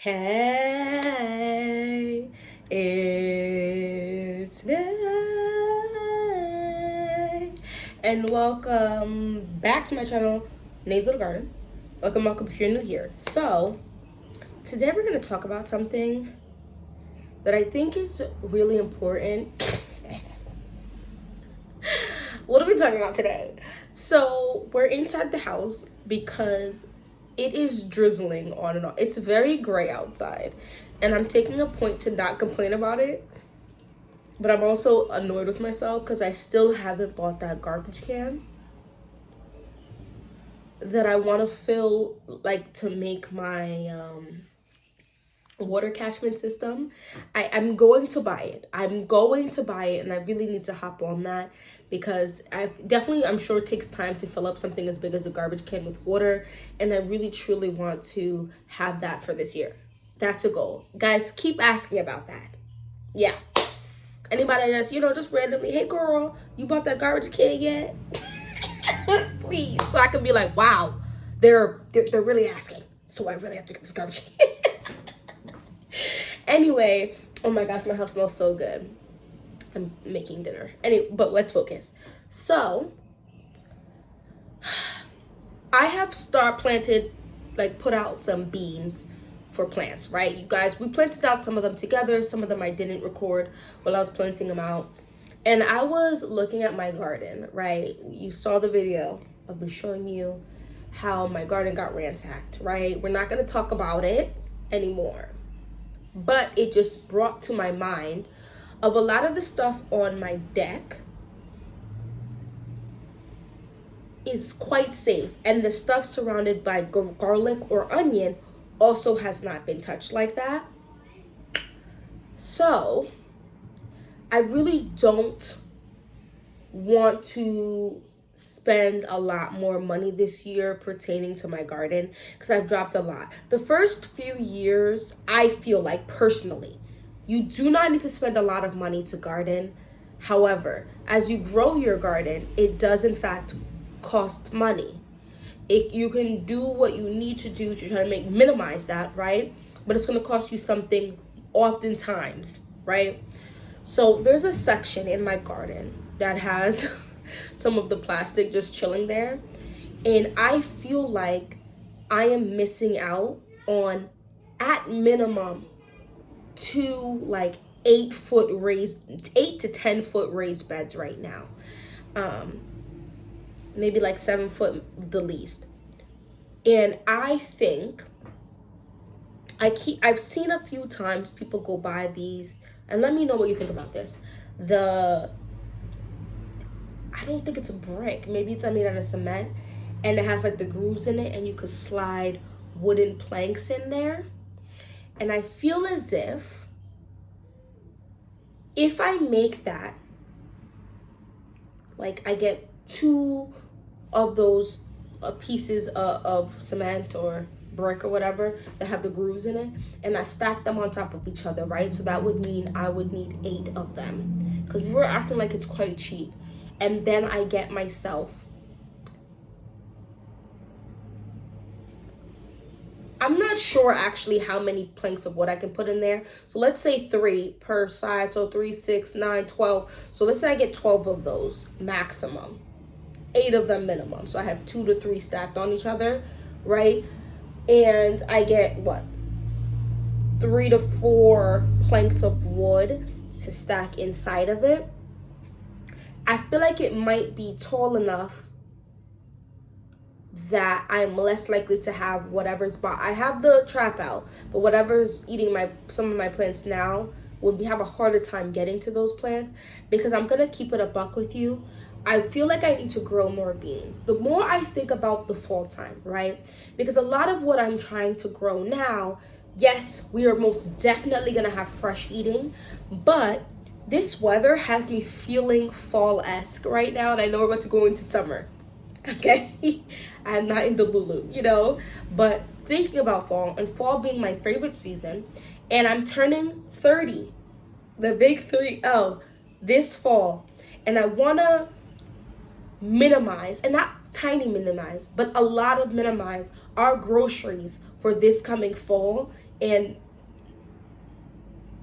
Hey, it's Nay, and welcome back to my channel, Nay's Little Garden. Welcome if you're new here. So, today we're going to talk about something that I think is really important. What are we talking about today? So, we're inside the house because it is drizzling on and off. It's very gray outside, and I'm taking a point to not complain about it, but I'm also annoyed with myself because I still haven't bought that garbage can that I want to fill, like, to make my water catchment system. I'm going to buy it. I'm and I really need to hop on that because I'm sure it takes time to fill up something as big as a garbage can with water, and I really truly want to have that for this year. That's a goal. Guys, keep asking about that. Yeah. Anybody that's, just randomly, hey girl, you bought that garbage can yet? Please. So I can be like, wow, they're really asking. So I really have to get this garbage can. Anyway, oh my gosh, my house smells so good. I'm making dinner. Anyway, but let's focus. So, I have put out some beans for plants, right? You guys, we planted out some of them together. Some of them I didn't record while I was planting them out. And I was looking at my garden, right? You saw the video of me showing you how my garden got ransacked, right? We're not going to talk about it anymore. But it just brought to my mind of a lot of the stuff on my deck is quite safe, and the stuff surrounded by garlic or onion also has not been touched like that. So I really don't want to spend a lot more money this year pertaining to my garden because I've dropped a lot. The first few years, I feel like personally, you do not need to spend a lot of money to garden. However, as you grow your garden, it does in fact cost money. You can do what you need to do to try to minimize that, right? But it's going to cost you something oftentimes, right? So there's a section in my garden that has some of the plastic just chilling there, and I feel like I am missing out on, at minimum, 8 to 10 foot raised beds right now. Maybe like 7 foot the least. And I think I've seen a few times people go buy these, and let me know what you think about this. I don't think it's a brick. Maybe it's made out of cement, and it has like the grooves in it, and you could slide wooden planks in there. And I feel as if I make that, like I get 2 of those pieces of cement or brick or whatever that have the grooves in it, and I stack them on top of each other, right? So that would mean I would need 8 of them because we were acting like it's quite cheap. And then I get myself, I'm not sure actually how many planks of wood I can put in there. So let's say 3 per side. So 3, 6, 9, 12. So let's say I get 12 of those maximum. 8 of them minimum. So I have 2 to 3 stacked on each other, right? And I get 3 to 4 planks of wood to stack inside of it. I feel like it might be tall enough that I'm less likely to have whatever's I have the trap out, but whatever's eating some of my plants now would have a harder time getting to those plants, because I'm gonna keep it a buck with you. I feel like I need to grow more beans. The more I think about the fall time, right? Because a lot of what I'm trying to grow now, yes, we are most definitely gonna have fresh eating, but this weather has me feeling fall-esque right now, and I know we're about to go into summer, okay? I'm not in the Lulu, but thinking about fall, and fall being my favorite season, and I'm turning 30, the big 30, this fall, and I want to minimize, and not minimize our groceries for this coming fall and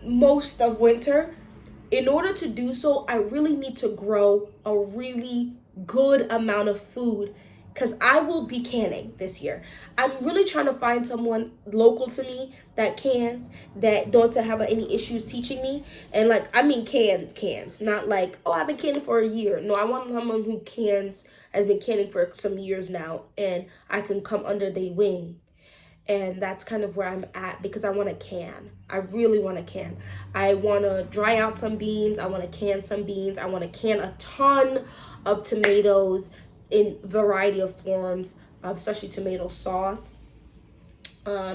most of winter. In order to do so, I really need to grow a really good amount of food because I will be canning this year. I'm really trying to find someone local to me that cans, that doesn't have any issues teaching me. And like, I mean cans, not like, oh, I've been canning for a year. No, I want someone who has been canning for some years now, and I can come under their wing. And that's kind of where I'm at because I want to can. I really want to can. I want to dry out some beans. I want to can some beans. I want to can a ton of tomatoes in variety of forms, especially tomato sauce.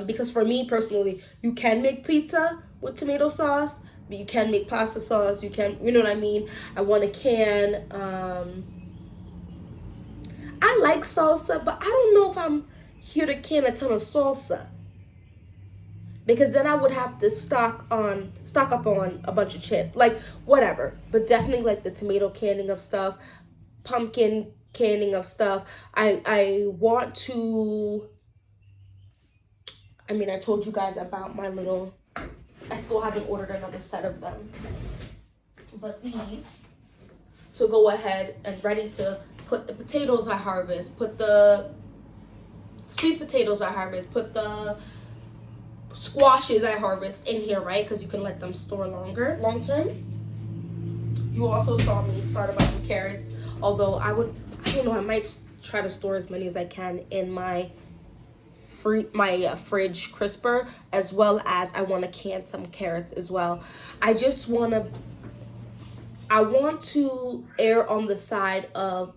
Because for me personally, you can make pizza with tomato sauce, but you can make pasta sauce. You can, you know what I mean? I want to can. I like salsa, but I don't know if I'm here to can a ton of salsa, because then I would have to stock up on a bunch of chips, like whatever. But definitely like the tomato canning of stuff, pumpkin canning of stuff. I want to, I mean, I told you guys about my little, I still haven't ordered another set of them, but these, to go ahead and ready to put the potatoes I harvest, put the sweet potatoes I harvest, put the squashes I harvest in here, right? Because you can let them store long term. You also saw me start a bunch of carrots, although I don't know, I might try to store as many as I can in my fridge crisper, as well as I want to can some carrots as well. I want to err on the side of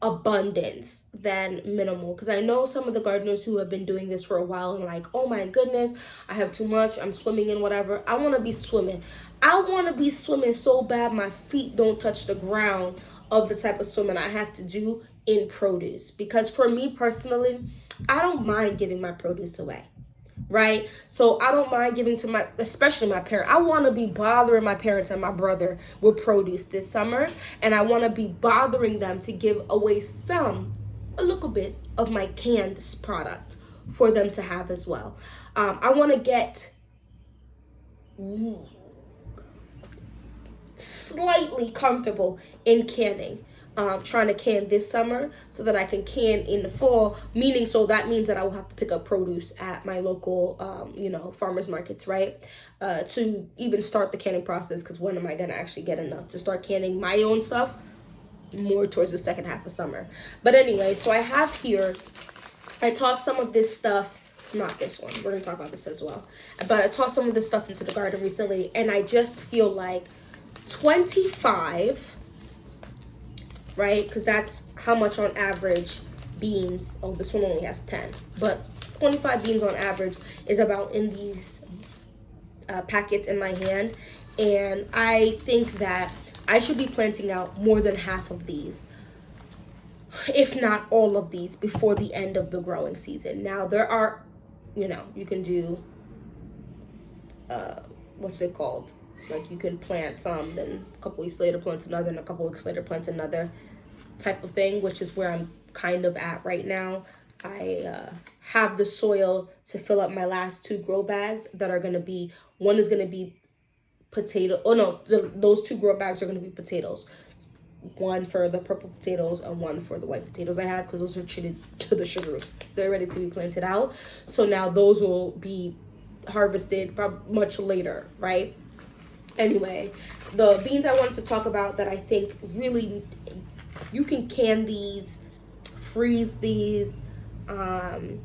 abundance than minimal, because I know some of the gardeners who have been doing this for a while and like, oh my goodness, I have too much, I'm swimming in whatever. I want to be swimming so bad my feet don't touch the ground of the type of swimming I have to do in produce. Because for me personally, I don't mind giving my produce away, right? So I don't mind giving to especially my parents. I want to be bothering my parents and my brother with produce this summer, and I want to be bothering them to give away a little bit of my canned product for them to have as well. I want to get slightly comfortable in canning. Trying to can this summer so that I can can in the fall, meaning so that means that I will have to pick up produce at my local farmers markets, right? To even start the canning process, because when am I gonna actually get enough to start canning my own stuff? More towards the second half of summer. But anyway, so I have here, I tossed some of this stuff, not this one, we're gonna talk about this as well, but I tossed some of this stuff into the garden recently, and I just feel like 25, right? Because that's how much on average beans, oh, this one only has 10, but 25 beans on average is about in these packets in my hand. And I think that I should be planting out more than half of these, if not all of these, before the end of the growing season. Now there are, you can do, what's it called? Like you can plant some, then a couple weeks later plant another, and a couple weeks later plant another type of thing, which is where I'm kind of at right now. I have the soil to fill up my last 2 grow bags that are going to be, one is going to be potato, those 2 grow bags are going to be potatoes. One for the purple potatoes and one for the white potatoes I have, because those are treated to the sugars. They're ready to be planted out. So now those will be harvested much later, right? Anyway, the beans I wanted to talk about that I think really, you can can these, freeze these, and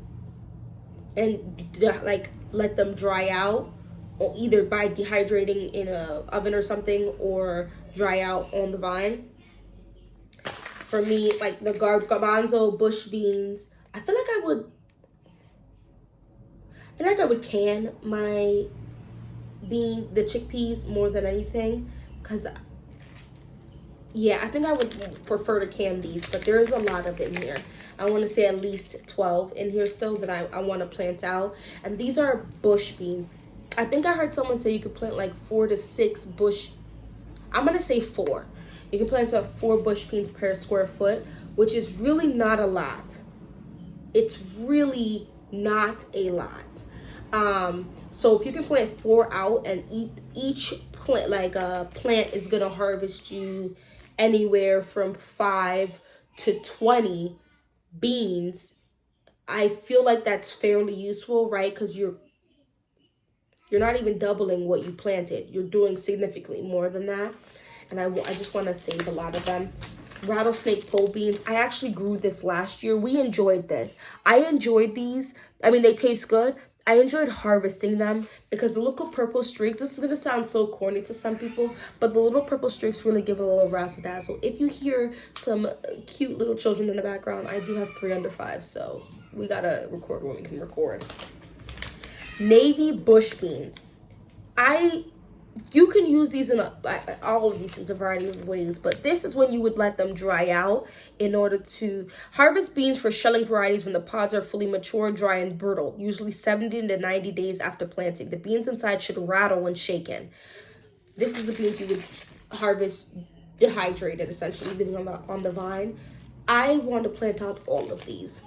like let them dry out, or either by dehydrating in a oven or something, or dry out on the vine. For me, like the garbanzo bush beans, I feel like I would can my the chickpeas more than anything, because I think I would prefer to can these, but there is a lot of it in here. I want to say at least 12 in here still that I want to plant out. And these are bush beans. I think I heard someone say you could plant like 4 to 6 bush. I'm going to say 4. You can plant up 4 bush beans per square foot, which is really not a lot. It's really not a lot. So if you can plant 4 out, and each plant, plant is gonna harvest you anywhere from 5 to 20 beans, I feel like that's fairly useful, right? Because you're not even doubling what you planted. You're doing significantly more than that. And I just want to save a lot of them. Rattlesnake pole beans. I actually grew this last year. We enjoyed this. I enjoyed these. I mean, they taste good. I enjoyed harvesting them because the little purple streaks, this is going to sound so corny to some people, but the little purple streaks really give it a little razzle dazzle. If you hear some cute little children in the background, I do have 3 under 5, so we got to record when we can record. Navy bush beans. You can use these in all of these in a variety of ways, but this is when you would let them dry out in order to harvest beans for shelling varieties when the pods are fully mature, dry, and brittle, usually 70 to 90 days after planting. The beans inside should rattle when shaken. This is the beans you would harvest dehydrated, essentially, living on the vine. I want to plant out all of these.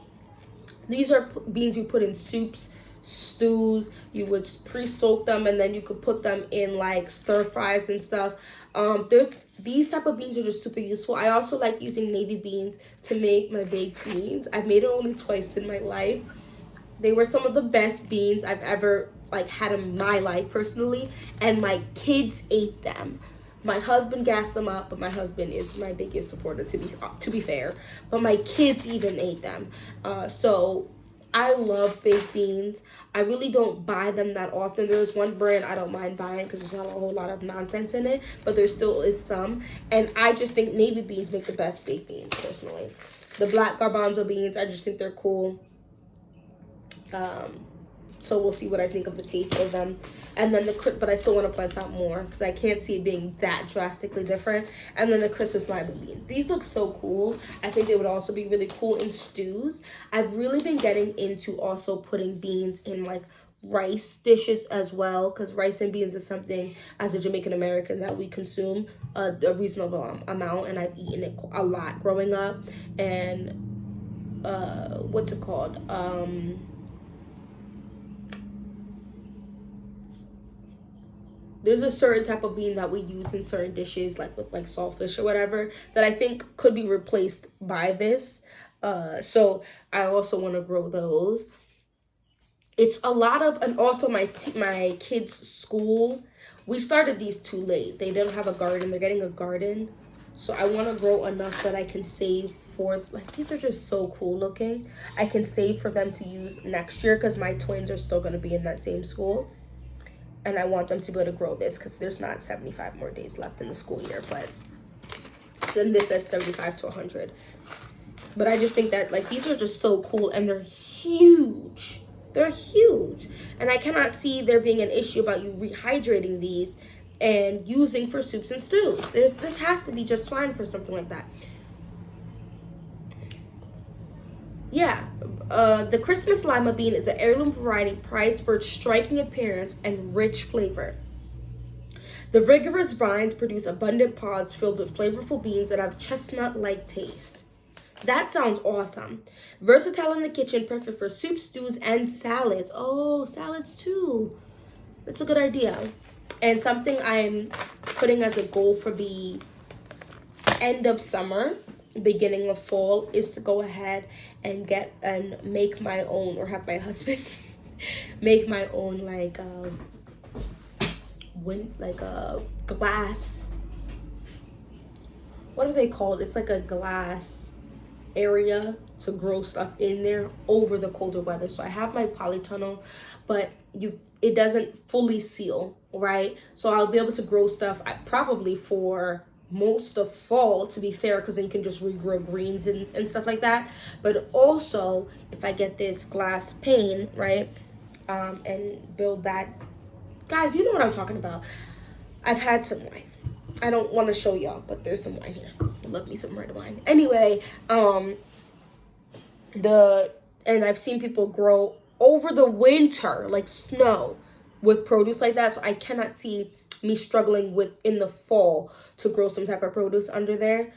These are beans you put in soups, stews. You would pre-soak them, and then you could put them in like stir fries and stuff. These type of beans are just super useful. I also like using navy beans to make my baked beans. I've made it only twice in my life. They were some of the best beans I've ever had in my life personally, and my kids ate them. My husband gassed them up, but my husband is my biggest supporter, to be fair. But my kids even ate them. So I love baked beans. I really don't buy them that often. There's one brand I don't mind buying because there's not a whole lot of nonsense in it, but there still is some. And I just think navy beans make the best baked beans, personally. The black garbanzo beans, I just think they're cool. So we'll see what I think of the taste of them. And then but I still want to plant out more because I can't see it being that drastically different. And then the Christmas lima beans. These look so cool. I think they would also be really cool in stews. I've really been getting into also putting beans in rice dishes as well, because rice and beans is something as a Jamaican American that we consume a reasonable amount, and I've eaten it a lot growing up. And what's it called? There's a certain type of bean that we use in certain dishes, with saltfish or whatever, that I think could be replaced by this. So I also want to grow those. It's a lot of, and also my kids' school, we started these too late. They didn't have a garden. They're getting a garden. So I want to grow enough that I can save for, these are just so cool looking. I can save for them to use next year because my twins are still going to be in that same school. And I want them to be able to grow this because there's not 75 more days left in the school year. But then this says 75 to 100. But I just think that these are just so cool, and they're huge. They're huge. And I cannot see there being an issue about you rehydrating these and using for soups and stews. This has to be just fine for something like that. Yeah, the Christmas lima bean is an heirloom variety prized for its striking appearance and rich flavor. The rigorous vines produce abundant pods filled with flavorful beans that have chestnut-like taste. That sounds awesome. Versatile in the kitchen, perfect for soups, stews, and salads. Oh, salads too. That's a good idea. And something I'm putting as a goal for the end of summer, beginning of fall, is to go ahead and make my own, or have my husband make my own a glass, what are they called? It's like a glass area to grow stuff in there over the colder weather. So I have my polytunnel, but it doesn't fully seal, right? So I'll be able to grow stuff probably for most of fall, to be fair, because then you can just regrow greens and stuff like that. But also, if I get this glass pane, right, and build that, guys, you know what I'm talking about. I've had some wine. I don't want to show y'all, but there's some wine here. I love me some red wine. Anyway, and I've seen people grow over the winter, like snow, with produce like that. So I cannot see me struggling in the fall to grow some type of produce under there.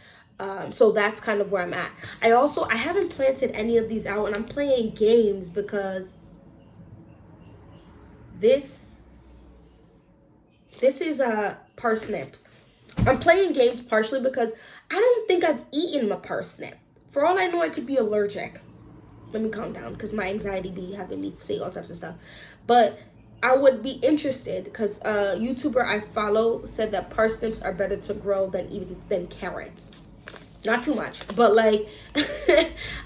So that's kind of where I'm at. I haven't planted any of these out, and I'm playing games because This is parsnips. I'm playing games partially because I don't think I've eaten a parsnip. For all I know, I could be allergic. Let me calm down because my anxiety be having me say all types of stuff. But I would be interested because a YouTuber I follow said that parsnips are better to grow than carrots. Not too much, but like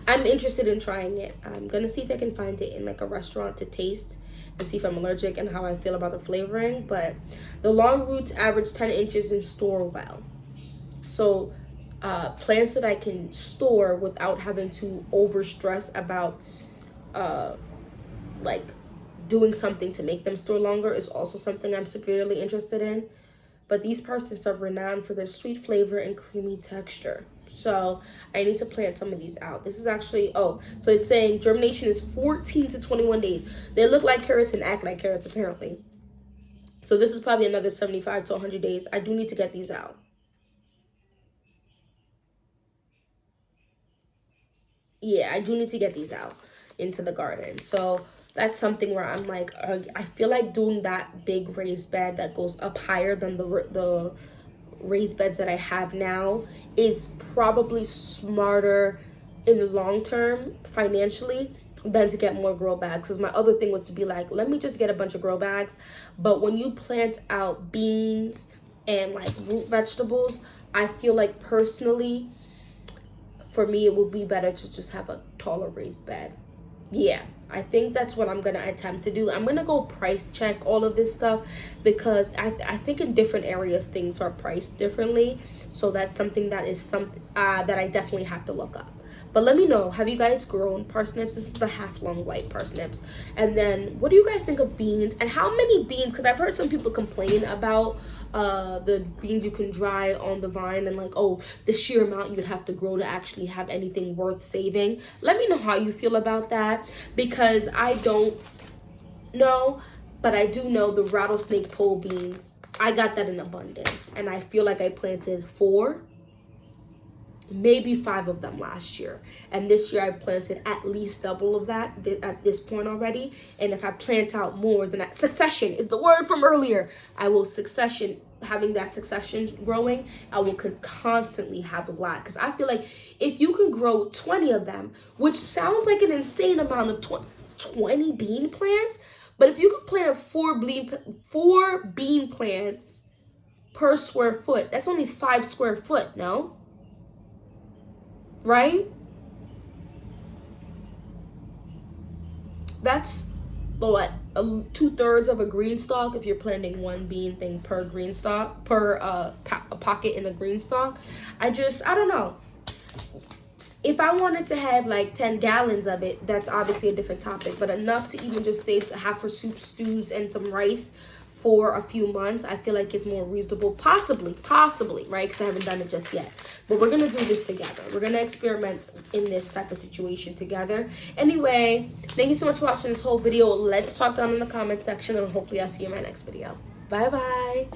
I'm interested in trying it. I'm gonna see if I can find it in like a restaurant to taste and see if I'm allergic and how I feel about the flavoring. But the long roots average 10 inches and store well. So plants that I can store without having to over stress about like doing something to make them store longer is also something I'm severely interested in. But these parsnips are renowned for their sweet flavor and creamy texture. So I need to plant some of these out. This is actually, so it's saying germination is 14 to 21 days. They look like carrots and act like carrots apparently. So this is probably another 75 to 100 days. I do need to get these out. Yeah, I do need to get these out into the garden. So that's something where I'm like, I feel like doing that big raised bed that goes up higher than the raised beds that I have now is probably smarter in the long term financially than to get more grow bags. Because my other thing was to be like, let me just get a bunch of grow bags. But when you plant out beans and like root vegetables, I feel like personally, for me, it would be better to just have a taller raised bed. Yeah, I think that's what I'm gonna attempt to do. I'm gonna go price check all of this stuff because I think in different areas things are priced differently. So that's something that is something that I definitely have to look up. But let me know, have you guys grown parsnips? This is the half long white parsnips. And then what do you guys think of beans? And how many beans? Because I've heard some people complain about the beans you can dry on the vine and like, oh, the sheer amount you'd have to grow to actually have anything worth saving. Let me know how you feel about that because I don't know, but I do know the rattlesnake pole beans. I got that in abundance and I feel like I planted 4, maybe 5 of them last year, and this year I planted at least double of that at this point already. And if I plant out more, then that succession is the word from earlier. I will having that succession growing, I will constantly have a lot because I feel like if you can grow 20 of them, which sounds like an insane amount of 20 bean plants, but if you could plant 4 bean plants per square foot, that's only 5 square foot, no? Right? That's what, 2/3 of a green stalk if you're planting 1 bean thing per green stalk, per a pocket in a green stalk. I don't know. If I wanted to have like 10 gallons of it, that's obviously a different topic, but enough to even just save to have for soup, stews, and some rice for a few months, I feel like it's more reasonable, possibly, right? Because I haven't done it just yet. But we're gonna do this together. We're gonna experiment in this type of situation together. Anyway, thank you so much for watching this whole video. Let's talk down in the comment section, and hopefully I'll see you in my next video. Bye bye.